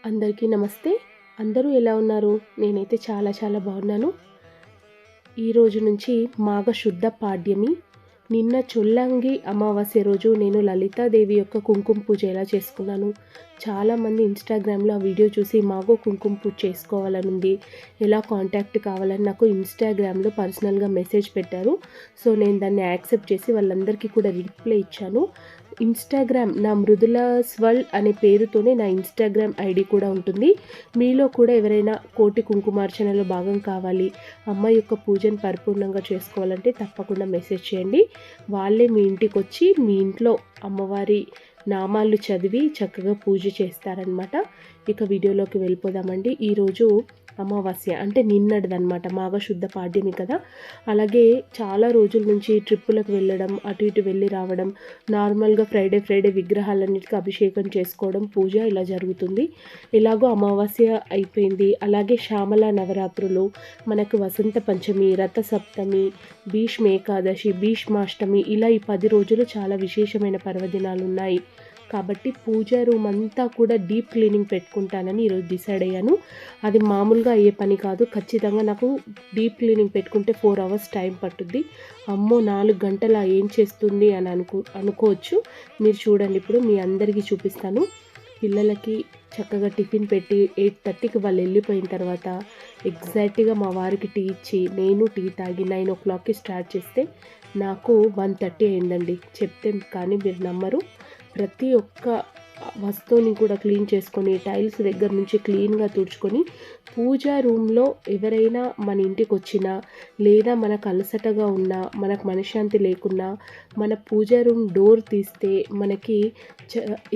అందరికీ నమస్తే. అందరూ ఎలా ఉన్నారు? నేనైతే చాలా బాగున్నాను. ఈరోజు నుంచి మాఘ శుద్ధ పాడ్యమి. నిన్న చొల్లంగి అమావాస్య రోజు నేను లలితాదేవి యొక్క కుంకుమ పూజ ఎలా చేసుకున్నాను. చాలామంది ఇన్స్టాగ్రామ్లో ఆ వీడియో చూసి మాఘో కుంకుమ పూజ చేసుకోవాలని ఉంది, ఎలా కాంటాక్ట్ కావాలని నాకు ఇన్స్టాగ్రామ్లో పర్సనల్గా మెసేజ్ పెట్టారు. సో నేను దాన్ని యాక్సెప్ట్ చేసి వాళ్ళందరికీ కూడా రిప్లై ఇచ్చాను. ఇన్స్టాగ్రామ్ నా మృదుల స్వల్ అనే పేరుతోనే నా ఇన్స్టాగ్రామ్ ఐడి కూడా ఉంటుంది. మీలో కూడా ఎవరైనా కోటి కుంకుమార్చనలో భాగం కావాలి, అమ్మ యొక్క పూజను పరిపూర్ణంగా చేసుకోవాలంటే తప్పకుండా మెసేజ్ చేయండి. వాళ్ళే మీ ఇంటికి వచ్చి మీ ఇంట్లో అమ్మవారి నామాలు చదివి చక్కగా పూజ చేస్తారనమాట. ఇక వీడియోలోకి వెళ్ళిపోదామండి. ఈరోజు అమావాస్య అంటే నిన్నటిదనమాట, మాఘశుద్ధ పాడ్యమి కదా. అలాగే చాలా రోజుల నుంచి ట్రిప్పులకు వెళ్ళడం, అటు ఇటు వెళ్ళి రావడం, నార్మల్గా ఫ్రైడే విగ్రహాలన్నిటికీ అభిషేకం చేసుకోవడం, పూజ ఇలా జరుగుతుంది. ఎలాగో అమావాస్య అయిపోయింది. అలాగే శ్యామల నవరాత్రులు, మనకు వసంత పంచమి, రథసప్తమి, భీష్మ ఏకాదశి, భీష్మాష్టమి, ఇలా ఈ 10 రోజులు చాలా విశేషమైన పర్వదినాలు ఉన్నాయి. కాబట్టి పూజా రూమ్ అంతా కూడా డీప్ క్లీనింగ్ పెట్టుకుంటానని ఈరోజు డిసైడ్ అయ్యాను. అది మామూలుగా అయ్యే పని కాదు. ఖచ్చితంగా నాకు డీప్ క్లీనింగ్ పెట్టుకుంటే 4 hours టైం పట్టుద్ది. అమ్మో 4 గంటల ఏం చేస్తుంది అని అనుకోవచ్చు. మీరు చూడండి, ఇప్పుడు మీ అందరికీ చూపిస్తాను. పిల్లలకి చక్కగా టిఫిన్ పెట్టి 8:30కి వాళ్ళు వెళ్ళిపోయిన తర్వాత ఎగ్జాక్ట్గా మా వారికి టీ ఇచ్చి నేను టీ తాగి 9 o'clockకి స్టార్ట్ చేస్తే నాకు 1:30 అయిందండి. చెప్తే కానీ మీరు నమ్మరు. ప్రతి ఒక్క వస్తువుని కూడా క్లీన్ చేసుకొని, టైల్స్ దగ్గర నుంచి క్లీన్గా తుడుచుకొని, పూజా రూమ్లో ఎవరైనా మన ఇంటికి వచ్చినా, లేదా మనకు అలసటగా ఉన్నా, మనకు మనశ్శాంతి లేకున్నా, మన పూజా రూమ్ డోర్ తీస్తే మనకి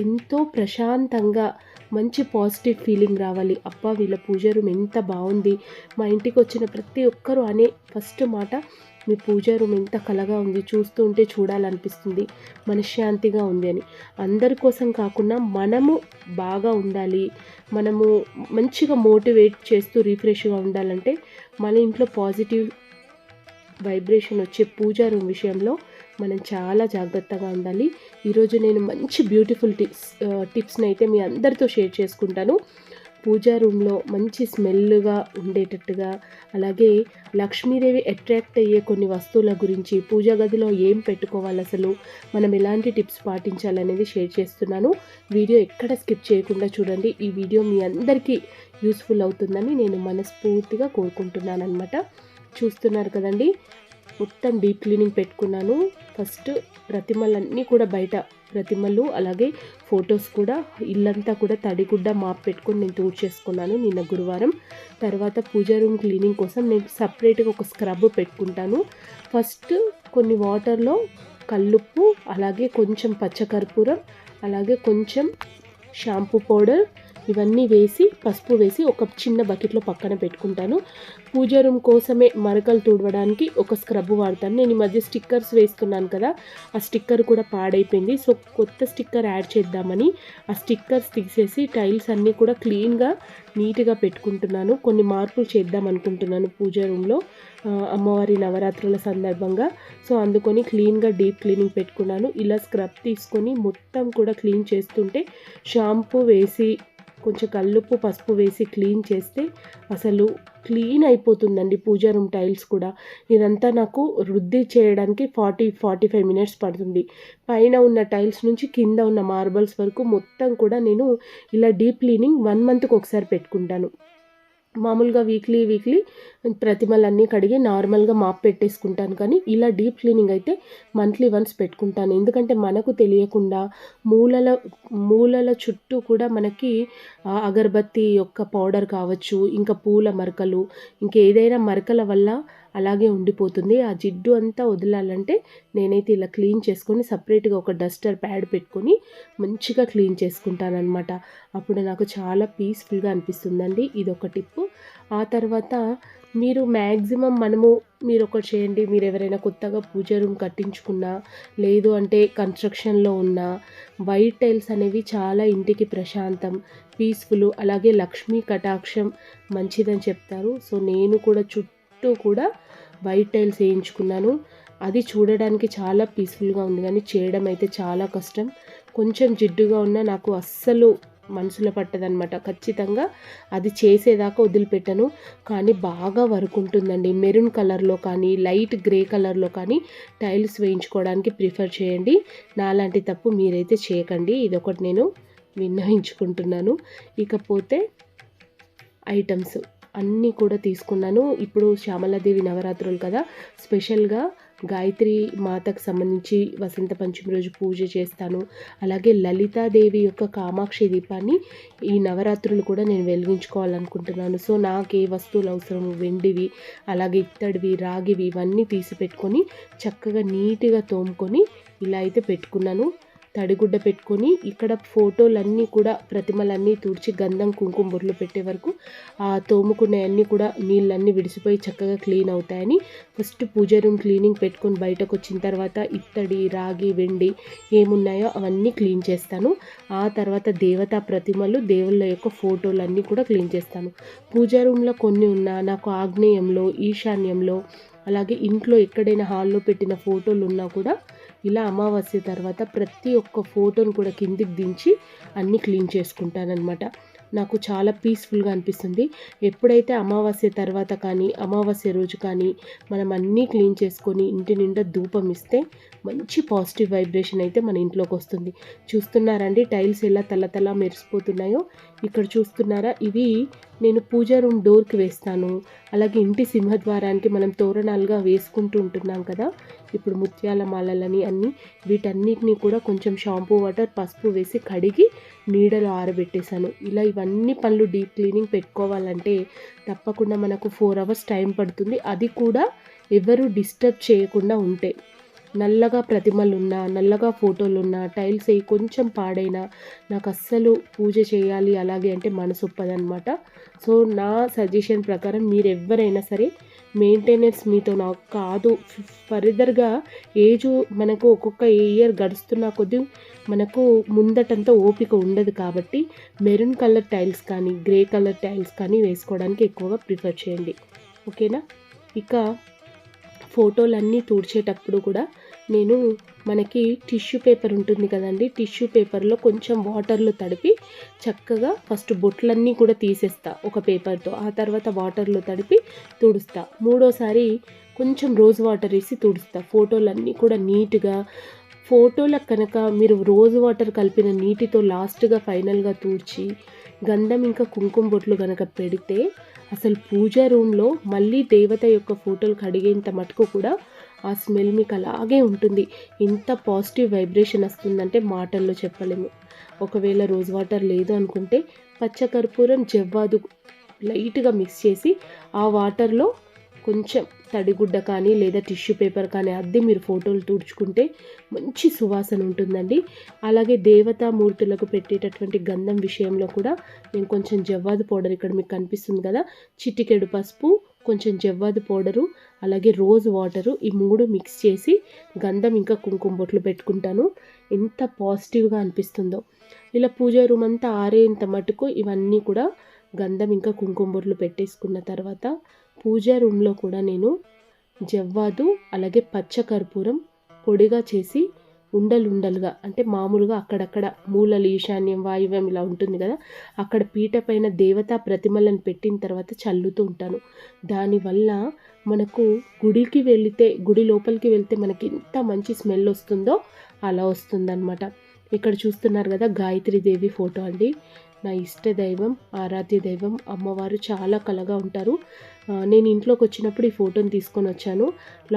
ఎంతో ప్రశాంతంగా మంచి పాజిటివ్ ఫీలింగ్ రావాలి. అబ్బా వీళ్ళ పూజా రూమ్ ఎంత బాగుంది, మా ఇంటికి వచ్చిన ప్రతి ఒక్కరూ అనే ఫస్ట్ మాట, మీ పూజా రూమ్ ఎంత కలగా ఉంది, చూస్తూ ఉంటే చూడాలనిపిస్తుంది, మనశ్శాంతిగా ఉంది అని. అందరి కోసం కాకుండా మనము బాగా ఉండాలి, మనము మంచిగా మోటివేట్ చేస్తూ రిఫ్రెష్గా ఉండాలంటే మన ఇంట్లో పాజిటివ్ వైబ్రేషన్ వచ్చే పూజా రూమ్ విషయంలో మనం చాలా జాగ్రత్తగా ఉండాలి. ఈరోజు నేను మంచి బ్యూటిఫుల్ టిప్స్ని అయితే మీ అందరితో షేర్ చేసుకుంటాను. పూజా రూమ్లో మంచి స్మెల్గా ఉండేటట్టుగా, అలాగే లక్ష్మీదేవి అట్రాక్ట్ అయ్యే కొన్ని వస్తువుల గురించి, పూజా గదిలో ఏం పెట్టుకోవాలి, అసలు మనం ఎలాంటి టిప్స్ పాటించాలనేది షేర్ చేస్తున్నాను. వీడియో ఎక్కడ స్కిప్ చేయకుండా చూడండి. ఈ వీడియో మీ అందరికీ యూస్ఫుల్ అవుతుందని నేను మనస్ఫూర్తిగా కోరుకుంటున్నాను అనమాట. చూస్తున్నారు కదండి, మొత్తం డీప్ క్లీనింగ్ పెట్టుకున్నాను. ఫస్ట్ ప్రతిమలన్నీ కూడా బయట ప్రతిమలు, అలాగే ఫొటోస్ కూడా, ఇల్లంతా కూడా తడిగుడ్డ మాప్ పెట్టుకొని నేను చేసుకున్నాను నిన్న గురువారం. తర్వాత పూజా రూమ్ క్లీనింగ్ కోసం నేను సపరేట్గా ఒక స్క్రబ్ పెట్టుకుంటాను. ఫస్ట్ కొన్ని వాటర్లో కల్లుప్పు, అలాగే కొంచెం పచ్చకర్పూరం, అలాగే కొంచెం షాంపూ పౌడర్, ఇవన్నీ వేసి పసుపు వేసి ఒక చిన్న బకెట్లో పక్కన పెట్టుకుంటాను. పూజా రూమ్ కోసమే మరకలు తుడవడానికి ఒక స్క్రబ్ వాడతాను. నేను ఈ మధ్య స్టిక్కర్స్ వేస్తున్నాను కదా, ఆ స్టిక్కర్ కూడా పాడైపోయింది. సో కొత్త స్టిక్కర్ యాడ్ చేద్దామని ఆ స్టిక్కర్స్ తీసేసి టైల్స్ అన్నీ కూడా క్లీన్గా నీట్గా పెట్టుకుంటున్నాను. కొన్ని మార్పులు చేద్దాం అనుకుంటున్నాను పూజా రూమ్లో అమ్మవారి నవరాత్రుల సందర్భంగా. సో అందుకొని క్లీన్గా డీప్ క్లీనింగ్ పెట్టుకున్నాను. ఇలా స్క్రబ్ తీసుకొని మొత్తం కూడా క్లీన్ చేస్తుంటే, షాంపూ వేసి కొంచెం కల్లుప్పు పసుపు వేసి క్లీన్ చేస్తే అసలు క్లీన్ అయిపోతుందండి పూజా రూమ్ టైల్స్ కూడా. ఇదంతా నాకు వృద్ధి చేయడానికి 40-45 minutes పడుతుంది. పైన ఉన్న టైల్స్ నుంచి కింద ఉన్న మార్బల్స్ వరకు మొత్తం కూడా నేను ఇలా డీప్ క్లీనింగ్ 1 monthకి ఒకసారి పెట్టుకుంటాను. మామూలుగా వీక్లీ ప్రతిమలన్నీ కడిగి నార్మల్గా మాప్ పెట్టేసుకుంటాను, కానీ ఇలా డీప్ క్లీనింగ్ అయితే మంత్లీ వన్స్ పెట్టుకుంటాను. ఎందుకంటే మనకు తెలియకుండా మూలల చుట్టూ కూడా మనకి అగరబత్తి యొక్క పౌడర్ కావచ్చు, ఇంకా పూల మరకలు, ఇంకేదైనా మరకల వల్ల అలాగే ఉండిపోతుంది. ఆ జిడ్డు అంతా వదలాలంటే నేనైతే ఇలా క్లీన్ చేసుకొని సపరేట్గా ఒక డస్టర్ ప్యాడ్ పెట్టుకొని మంచిగా క్లీన్ చేసుకుంటానన్నమాట. అప్పుడు నాకు చాలా పీస్ఫుల్గా అనిపిస్తుందండి. ఇది ఒక టిప్పు. ఆ తర్వాత మీరు మ్యాక్సిమం మీరు ఒకటి చేయండి. మీరు ఎవరైనా కొత్తగా పూజా రూమ్ కట్టించుకున్నా, లేదు అంటే కన్స్ట్రక్షన్లో ఉన్న వైట్ టైల్స్ అనేవి చాలా ఇంటికి ప్రశాంతం, పీస్ఫుల్, అలాగే లక్ష్మీ కటాక్షం మంచిదని చెప్తారు. సో నేను కూడా చుట్టూ కూడా వైట్ టైల్స్ వేయించుకున్నాను. అది చూడడానికి చాలా పీస్ఫుల్గా ఉంది, కానీ చేయడం అయితే చాలా కష్టం. కొంచెం జిడ్డుగా ఉన్నా నాకు అస్సలు మనసులో పట్టదనమాట. ఖచ్చితంగా అది చేసేదాకా వదిలిపెట్టను. కానీ బాగా వర్క్ ఉంటుందండి. మెరూన్ కలర్లో కానీ లైట్ గ్రే కలర్లో కానీ టైల్స్ వేయించుకోవడానికి ప్రిఫర్ చేయండి. నాలాంటి తప్పు మీరైతే చేయకండి. ఇదొకటి నేను విన్నవించుకుంటున్నాను. ఇకపోతే ఐటమ్స్ అన్నీ కూడా తీసుకున్నాను. ఇప్పుడు శ్యామలాదేవి నవరాత్రులు కదా, స్పెషల్గా గాయత్రి మాతకు సంబంధించి వసంత పంచమి రోజు పూజ చేస్తాను. అలాగే లలితాదేవి యొక్క కామాక్షి దీపాన్ని ఈ నవరాత్రులు కూడా నేను వెలిగించుకోవాలనుకుంటున్నాను. సో నాకు ఏ వస్తువులు అవసరము, వెండివి అలాగే ఇత్తడివి రాగివి ఇవన్నీ తీసి పెట్టుకొని చక్కగా నీట్గా తోముకొని ఇలా అయితే పెట్టుకున్నాను. తడిగుడ్డ పెట్టుకొని ఇక్కడ ఫోటోలన్నీ కూడా ప్రతిమలన్నీ తుడిచి గంధం కుంకుమ బొట్లు పెట్టే వరకు ఆ తోముకునేవన్నీ కూడా నీళ్ళన్నీ విడిసిపోయి చక్కగా క్లీన్ అవుతాయని ఫస్ట్ పూజ రూమ్ క్లీనింగ్ పెట్టుకొని బయటకు వచ్చిన తర్వాత ఇత్తడి రాగి వెండి ఏమున్నాయో అవన్నీ క్లీన్ చేస్తాను. ఆ తర్వాత దేవతా ప్రతిమలు దేవుళ్ళ యొక్క ఫోటోలన్నీ కూడా క్లీన్ చేస్తాను. పూజా రూమ్లో కొన్ని ఉన్నా నాకు ఆగ్నేయంలో ఈశాన్యంలో అలాగే ఇంట్లో ఎక్కడైనా హాల్లో పెట్టిన ఫోటోలు ఉన్నా కూడా ఇలా అమావాస్య తర్వాత ప్రతి ఒక్క ఫోటోను కూడా కిందికి దించి అన్నీ క్లీన్ చేసుకుంటానన్నమాట. నాకు చాలా పీస్ఫుల్గా అనిపిస్తుంది. ఎప్పుడైతే అమావాస్య తర్వాత కానీ అమావాస్య రోజు కానీ మనం అన్నీ క్లీన్ చేసుకొని ఇంటి నిండా ధూపం ఇస్తే మంచి పాజిటివ్ వైబ్రేషన్ అయితే మన ఇంట్లోకి వస్తుంది. చూస్తున్నారండి టైల్స్ ఎలా తల మెరిసిపోతున్నాయో. ఇక్కడ చూస్తున్నారా, ఇవి నేను పూజా రూమ్ డోర్కి వేస్తాను. అలాగే ఇంటి సింహద్వారానికి మనం తోరణాలుగా వేసుకుంటూ ఉంటున్నాం కదా, ఇప్పుడు ముత్యాల మాలలని అన్నీ వీటన్నిటిని కూడా కొంచెం షాంపూ వాటర్ పసుపు వేసి కడిగి నీడలో ఆరబెట్టేశాను. ఇలా ఇవన్నీ పనులు డీప్ క్లీనింగ్ పెట్టుకోవాలంటే తప్పకుండా మనకు 4 hours టైం పడుతుంది. అది కూడా ఎవరు డిస్టర్బ్ చేయకుండా ఉంటే. నల్లగా ప్రతిమలున్నా నల్లగా ఫోటోలున్నా టైల్స్ అయ్యి కొంచెం పాడైనా నాకు అస్సలు పూజ చేయాలి అలాగే అంటే మనసు ఒప్పదనమాట. సో నా సజెషన్ ప్రకారం మీరు ఎవరైనా సరే మెయింటెనెన్స్ మీతో నాకు కాదు, ఫర్దర్గా ఏజ్ మనకు ఒక్కొక్క ఇయర్ గడుస్తున్న కొద్దీ మనకు ముందటంతా ఓపిక ఉండదు కాబట్టి మెరూన్ కలర్ టైల్స్ కానీ గ్రే కలర్ టైల్స్ కానీ వేసుకోవడానికి ఎక్కువగా ప్రిఫర్ చేయండి. ఓకేనా. ఇక ఫోటోలన్నీ తుడిచేటప్పుడు కూడా నేను మనకి టిష్యూ పేపర్ ఉంటుంది కదండి, టిష్యూ పేపర్లో కొంచెం వాటర్లో తడిపి చక్కగా ఫస్ట్ బొట్లన్నీ కూడా తీసేస్తా ఒక పేపర్తో. ఆ తర్వాత వాటర్లో తడిపి తుడుస్తా. మూడోసారి కొంచెం రోజ్ వాటర్ వేసి తుడుస్తా. ఫోటోలన్నీ కూడా నీట్గా ఫోటోలకు కనుక మీరు రోజ్ వాటర్ కలిపిన నీటితో లాస్ట్గా ఫైనల్గా తుడిచి గంధం ఇంకా కుంకుమ బొట్లు కనుక పెడితే అసలు పూజా రూమ్లో మళ్ళీ దేవత యొక్క ఫోటోలు కడిగేంత మటుకు కూడా ఆ స్మెల్ మీకు అలాగే ఉంటుంది. ఇంత పాజిటివ్ వైబ్రేషన్ వస్తుందంటే మాటల్లో చెప్పలేము. ఒకవేళ రోజ్ వాటర్ లేదు అనుకుంటే పచ్చకర్పూరం జవ్వాదు లైట్గా మిక్స్ చేసి ఆ వాటర్లో కొంచెం తడిగుడ్డ కానీ లేదా టిష్యూ పేపర్ కానీ అద్ది మీరు ఫోటోలు తుడుచుకుంటే మంచి సువాసన ఉంటుందండి. అలాగే దేవతామూర్తులకు పెట్టేటటువంటి గంధం విషయంలో కూడా నేను కొంచెం జవ్వాదు పౌడర్, ఇక్కడ మీకు కనిపిస్తుంది కదా, చిటికెడు పసుపు, కొంచెం జవ్వాదు పౌడరు, అలాగే రోజ్ వాటరు, ఈ 3 మిక్స్ చేసి గంధం ఇంకా కుంకుమ బొట్లు పెట్టుకుంటాను. ఎంత పాజిటివ్గా అనిపిస్తుందో. ఇలా పూజా రూమ్ అంతా ఆరేంత మటుకు ఇవన్నీ కూడా గంధం ఇంకా కుంకుమ బొట్లు పెట్టేసుకున్న తర్వాత పూజా రూమ్లో కూడా నేను జవ్వాదు అలాగే పచ్చకర్పూరం పొడిగా చేసి ఉండలుగా అంటే మామూలుగా అక్కడక్కడ మూలలు ఈశాన్యం వాయువ్యం ఇలా ఉంటుంది కదా, అక్కడ పీట పైన దేవతా ప్రతిమలను పెట్టిన తర్వాత చల్లుతూ ఉంటాను. దానివల్ల మనకు గుడికి వెళితే గుడి లోపలికి వెళ్తే మనకి ఎంత మంచి స్మెల్ వస్తుందో అలా వస్తుందన్నమాట. ఇక్కడ చూస్తున్నారు కదా గాయత్రీదేవి ఫోటో అండి. నా ఇష్ట దైవం, ఆరాధ్య దైవం, అమ్మవారు చాలా కళగా ఉంటారు. నేను ఇంట్లోకి వచ్చినప్పుడు ఈ ఫోటోని తీసుకొని వచ్చాను.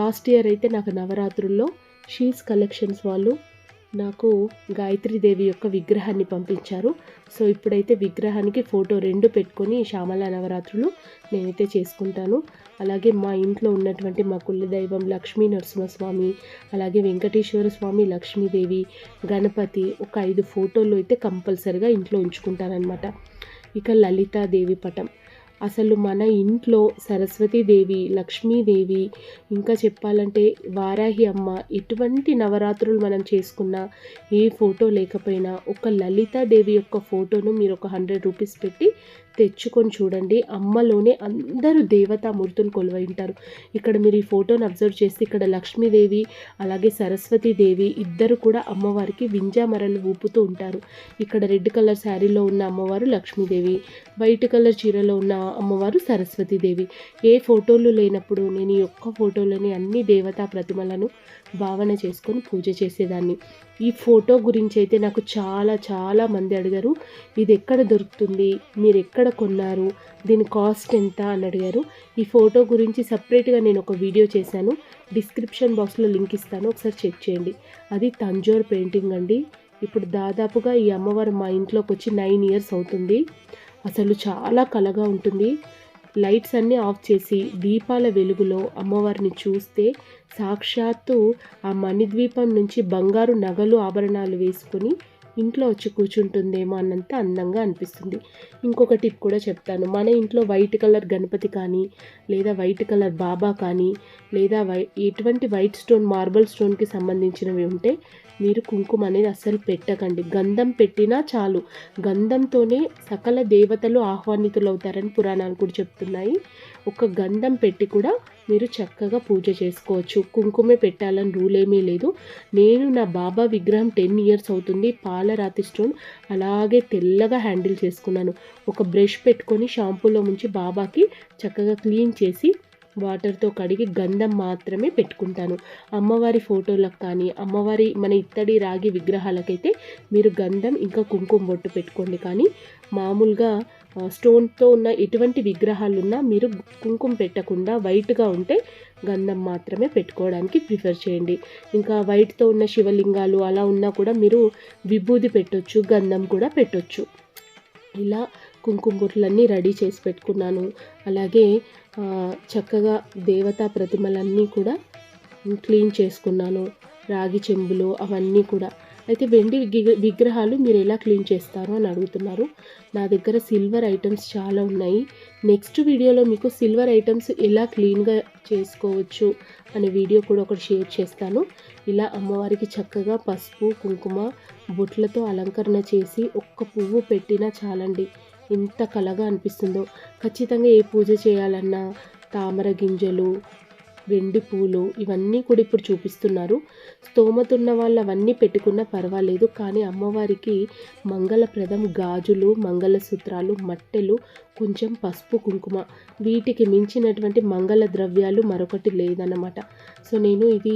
లాస్ట్ ఇయర్ అయితే నాకు నవరాత్రుల్లో షీస్ కలెక్షన్స్ వాళ్ళు నాకు గాయత్రీదేవి యొక్క విగ్రహాన్ని పంపించారు. సో ఇప్పుడైతే విగ్రహానికి ఫోటో 2 పెట్టుకొని శ్యామల నవరాత్రులు నేనైతే చేసుకుంటాను. అలాగే మా ఇంట్లో ఉన్నటువంటి మా కుల దైవం లక్ష్మీ నరసింహస్వామి, అలాగే వెంకటేశ్వర స్వామి, లక్ష్మీదేవి, గణపతి ఒక 5 ఫోటోలు అయితే కంపల్సరిగా ఇంట్లో ఉంచుకుంటానన్నమాట. ఇక లలితాదేవి పటం, అసలు మన ఇంట్లో సరస్వతీదేవి, లక్ష్మీదేవి, ఇంకా చెప్పాలంటే వారాహి అమ్మ, ఎటువంటి నవరాత్రులు మనం చేసుకున్నా ఏ ఫోటో లేకపోయినా ఒక లలితాదేవి యొక్క ఫోటోను మీరు ఒక 100 రూపీస్ పెట్టి తెచ్చుకొని చూడండి. అమ్మలోనే అందరూ దేవతామూర్తులు కొలువై ఉంటారు. ఇక్కడ మీరు ఈ ఫోటోని అబ్జర్వ్ చేస్తే ఇక్కడ లక్ష్మీదేవి అలాగే సరస్వతీదేవి ఇద్దరు కూడా అమ్మవారికి వింజామరలు ఊపుతూ ఉంటారు. ఇక్కడ రెడ్ కలర్ శారీలో ఉన్న అమ్మవారు లక్ష్మీదేవి, వైట్ కలర్ చీరలో ఉన్న అమ్మవారు సరస్వతీదేవి. ఏ ఫోటోలు లేనప్పుడు నేను ఈ ఒక్క ఫోటోలోని అన్ని దేవతా ప్రతిమలను భావన చేసుకొని పూజ చేసేదాన్ని. ఈ ఫోటో గురించి అయితే నాకు చాలా మంది అడిగారు, ఇది ఎక్కడ దొరుకుతుంది, మీరు ఎక్కడ కొన్నారు, దీని కాస్ట్ ఎంత అని అడిగారు. ఈ ఫోటో గురించి సపరేట్గా నేను ఒక వీడియో చేశాను, డిస్క్రిప్షన్ బాక్స్లో లింక్ ఇస్తాను, ఒకసారి చెక్ చేయండి. అది తంజోర్ పెయింటింగ్ అండి. ఇప్పుడు దాదాపుగా ఈ అమ్మవారు మా ఇంట్లోకి వచ్చి 9 years అవుతుంది. అసలు చాలా కళగా ఉంటుంది. లైట్స్ అన్నీ ఆఫ్ చేసి దీపాల వెలుగులో అమ్మవారిని చూస్తే సాక్షాత్తు ఆ మణిద్వీపం నుంచి బంగారు నగలు ఆభరణాలు వేసుకొని ఇంట్లో వచ్చి కూర్చుంటుందేమో అన్నంత అందంగా అనిపిస్తుంది. ఇంకొక టిప్ కూడా చెప్తాను. మన ఇంట్లో వైట్ కలర్ గణపతి కానీ లేదా వైట్ కలర్ బాబా కానీ లేదా ఎటువంటి వైట్ స్టోన్ మార్బల్ స్టోన్కి సంబంధించినవి ఉంటే మీరు కుంకుమ అనేది అస్సలు పెట్టకండి. గంధం పెట్టినా చాలు, గంధంతోనే సకల దేవతలు ఆహ్వానితులు అవుతారని పురాణాలు కూడా చెప్తున్నాయి. ఒక గంధం పెట్టి కూడా మీరు చక్కగా పూజ చేసుకోవచ్చు. కుంకుమే పెట్టాలని రూల్ ఏమీ లేదు. నేను నా బాబా విగ్రహం 10 years అవుతుంది. పాలరాతి స్టోన్ అలాగే తెల్లగా హ్యాండిల్ చేసుకున్నాను. ఒక బ్రష్ పెట్టుకొని షాంపూలో ముంచి బాబాకి చక్కగా క్లీన్ చేసి వాటర్తో కడిగి గంధం మాత్రమే పెట్టుకుంటాను. అమ్మవారి ఫోటోలకు కానీ అమ్మవారి మన ఇత్తడి రాగి విగ్రహాలకైతే మీరు గంధం ఇంకా కుంకుమ బొట్టు పెట్టుకోండి. కానీ మామూలుగా స్టోన్తో ఉన్న ఎటువంటి విగ్రహాలున్నా మీరు కుంకుమ పెట్టకుండా వైట్గా ఉంటే గంధం మాత్రమే పెట్టుకోవడానికి ప్రిఫర్ చేయండి. ఇంకా వైట్తో ఉన్న శివలింగాలు అలా ఉన్నా కూడా మీరు విభూది పెట్టొచ్చు, గంధం కూడా పెట్టొచ్చు. ఇలా కుంకుమ బొట్లన్నీ రెడీ చేసి పెట్టుకున్నాను. అలాగే చక్కగా దేవతా ప్రతిమలన్నీ కూడా క్లీన్ చేసుకున్నాను. రాగి చెంబులు అవన్నీ కూడా. అయితే వెండి విగ్రహాలు మీరు ఎలా క్లీన్ చేస్తారు అని అడుగుతున్నారు. నా దగ్గర సిల్వర్ ఐటమ్స్ చాలా ఉన్నాయి. నెక్స్ట్ వీడియోలో మీకు సిల్వర్ ఐటమ్స్ ఎలా క్లీన్గా చేసుకోవచ్చు అనే వీడియో కూడా ఒకటి షేర్ చేస్తాను. ఇలా అమ్మవారికి చక్కగా పసుపు కుంకుమ బొట్లతో అలంకరణ చేసి ఒక్క పువ్వు పెట్టినా చాలండి, ఎంత కళగా అనిపిస్తుందో. ఖచ్చితంగా ఏ పూజ చేయాలన్నా తామర గింజలు, వెండి పూలు ఇవన్నీ కూడా ఇప్పుడు చూపిస్తున్నారు. స్తోమత ఉన్న వాళ్ళు అవన్నీ పెట్టుకున్నా పర్వాలేదు. కానీ అమ్మవారికి మంగళప్రదం గాజులు, మంగళసూత్రాలు, మట్టెలు, కొంచెం పసుపు కుంకుమ, వీటికి మించినటువంటి మంగళ ద్రవ్యాలు మరొకటి లేదన్నమాట. సో నేను ఇది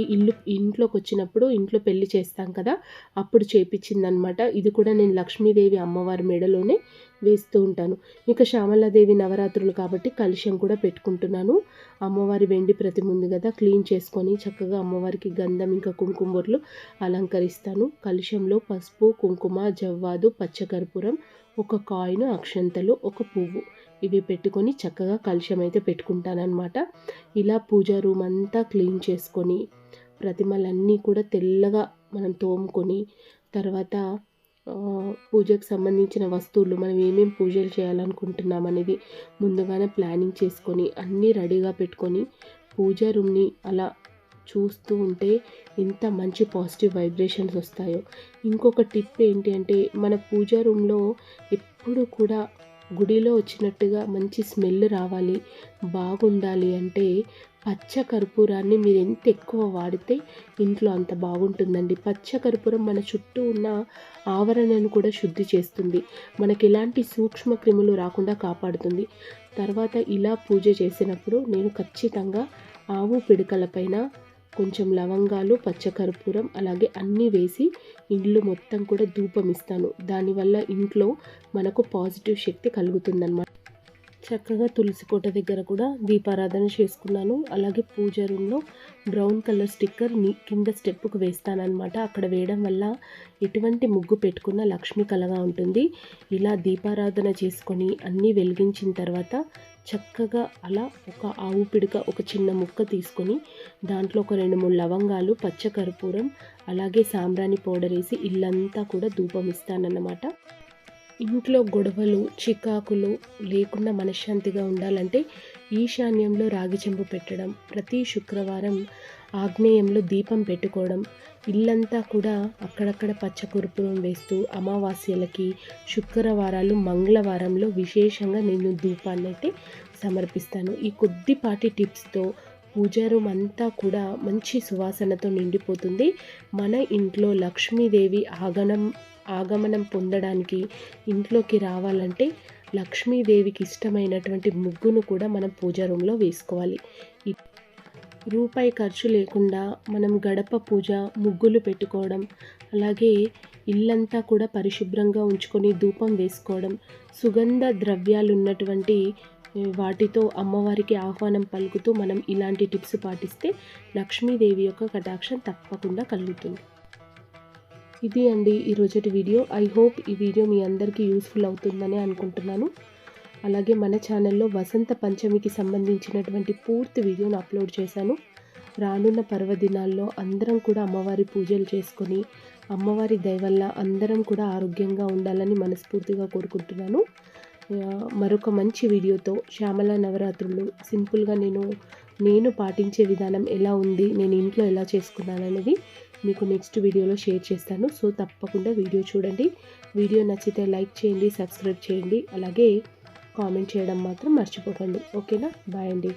ఇంట్లోకి వచ్చినప్పుడు, ఇంట్లో పెళ్లి చేస్తాం కదా అప్పుడు చేపించిందనమాట. ఇది కూడా నేను లక్ష్మీదేవి అమ్మవారి మెడలోనే వేస్తూ ఉంటాను. ఇక శ్యామలాదేవి నవరాత్రులు కాబట్టి కలశం కూడా పెట్టుకుంటున్నాను. అమ్మవారి వెండి ప్రతిమ ఉంది కదా, క్లీన్ చేసుకొని చక్కగా అమ్మవారికి గంధం ఇంకా కుంకుమ బొట్లు అలంకరిస్తాను. కలశంలో పసుపు కుంకుమ జవ్వాదు పచ్చకర్పూరం, ఒక కాయిన్, అక్షంతలు, ఒక పువ్వు ఇవి పెట్టుకొని చక్కగా కలశం అయితే పెట్టుకుంటానన్నమాట. ఇలా పూజా రూమ్ అంతా క్లీన్ చేసుకొని ప్రతిమలన్నీ కూడా తెల్లగా మనం తోముకొని తర్వాత పూజకు సంబంధించిన వస్తువులు మనం ఏమేమి పూజలు చేయాలనుకుంటున్నాం అనేది ముందుగానే ప్లానింగ్ చేసుకొని అన్నీ రెడీగా పెట్టుకొని పూజా రూమ్ని అలా చూస్తూ ఉంటే ఎంత మంచి పాజిటివ్ వైబ్రేషన్స్ వస్తాయో. ఇంకొక టిప్ ఏంటి అంటే మన పూజా రూమ్లో ఎప్పుడు కూడా గుడిలో వచ్చినట్టుగా మంచి స్మెల్ రావాలి, బాగుండాలి అంటే పచ్చ కర్పూరాన్ని మీరు ఎంత ఎక్కువ వాడితే ఇంట్లో అంత బాగుంటుందండి. పచ్చ కర్పూరం మన చుట్టూ ఉన్న ఆవరణను కూడా శుద్ధి చేస్తుంది, మనకి ఎలాంటి సూక్ష్మ క్రిములు రాకుండా కాపాడుతుంది. తర్వాత ఇలా పూజ చేసినప్పుడు నేను ఖచ్చితంగా ఆవు పిడకలపైన కొంచెం లవంగాలు, పచ్చకర్పూరం అలాగే అన్నీ వేసి ఇల్లు మొత్తం కూడా ధూపం ఇస్తాను. దానివల్ల ఇంట్లో మనకు పాజిటివ్ శక్తి కలుగుతుందన్నమాట. చక్కగా తులసి కోట దగ్గర కూడా దీపారాధన చేసుకున్నాను. అలాగే పూజ రూమ్లో బ్రౌన్ కలర్ స్టిక్కర్ కింద స్టెప్పుకు వేస్తానన్నమాట. అక్కడ వేయడం వల్ల ఎటువంటి ముగ్గు పెట్టుకున్న లక్ష్మి కళగా ఉంటుంది. ఇలా దీపారాధన చేసుకొని అన్నీ వెలిగించిన తర్వాత చక్కగా అలా ఒక ఆవు పిడక ఒక చిన్న ముక్క తీసుకొని దాంట్లో ఒక 2-3 లవంగాలు, పచ్చకర్పూరం అలాగే సాంబ్రాణి పౌడర్ వేసి ఇల్లంతా కూడా ధూపం ఇస్తానన్నమాట. ఇంట్లో గొడవలు చికాకులు లేకుండా మనశ్శాంతిగా ఉండాలంటే ఈశాన్యంలో రాగి చెంబు పెట్టడం, ప్రతి శుక్రవారం ఆగ్నేయంలో దీపం పెట్టుకోవడం, ఇల్లంతా కూడా అక్కడక్కడ పచ్చకర్పూరం వేస్తూ అమావాస్యలకి శుక్రవారాలు మంగళవారంలో విశేషంగా నేను ధూపాన్ని అయితే సమర్పిస్తాను. ఈ కొద్దిపాటి టిప్స్తో పూజా రూమ్ అంతా కూడా మంచి సువాసనతో నిండిపోతుంది. మన ఇంట్లో లక్ష్మీదేవి ఆగమనం పొందడానికి ఇంట్లోకి రావాలంటే లక్ష్మీదేవికి ఇష్టమైనటువంటి ముగ్గును కూడా మనం పూజా రూమ్లో వేసుకోవాలి. రూపాయి ఖర్చు లేకుండా మనం గడప పూజ ముగ్గులు పెట్టుకోవడం, అలాగే ఇల్లంతా కూడా పరిశుభ్రంగా ఉంచుకొని ధూపం వేసుకోవడం, సుగంధ ద్రవ్యాలు ఉన్నటువంటి వాటితో అమ్మవారికి ఆహ్వానం పలుకుతూ మనం ఇలాంటి టిప్స్ పాటిస్తే లక్ష్మీదేవి యొక్క కటాక్షం తప్పకుండా కలుగుతుంది. ఇది అండి ఈరోజటి వీడియో. ఐ హోప్ ఈ వీడియో మీ అందరికీ యూస్ఫుల్ అవుతుందని అనుకుంటున్నాను. అలాగే మన ఛానల్లో వసంత పంచమికి సంబంధించినటువంటి పూర్తి వీడియోను అప్లోడ్ చేశాను. రానున్న పర్వదినాల్లో అందరం కూడా అమ్మవారి పూజలు చేసుకొని అమ్మవారి దయ వల్ల అందరం కూడా ఆరోగ్యంగా ఉండాలని మనస్ఫూర్తిగా కోరుకుంటున్నాను. మరొక మంచి వీడియోతో శ్యామల నవరాత్రులు సింపుల్గా నేను పాటించే విధానం ఎలా ఉంది, నేను ఇంట్లో ఎలా చేసుకున్నాను అనేది మీకు నెక్స్ట్ వీడియోలో షేర్ చేస్తాను. సో తప్పకుండా వీడియో చూడండి. వీడియో నచ్చితే లైక్ చేయండి, సబ్స్క్రైబ్ చేయండి, అలాగే కామెంట్ చేయడం మాత్రం మర్చిపోకండి. ఓకేనా? బాయ్ అండి.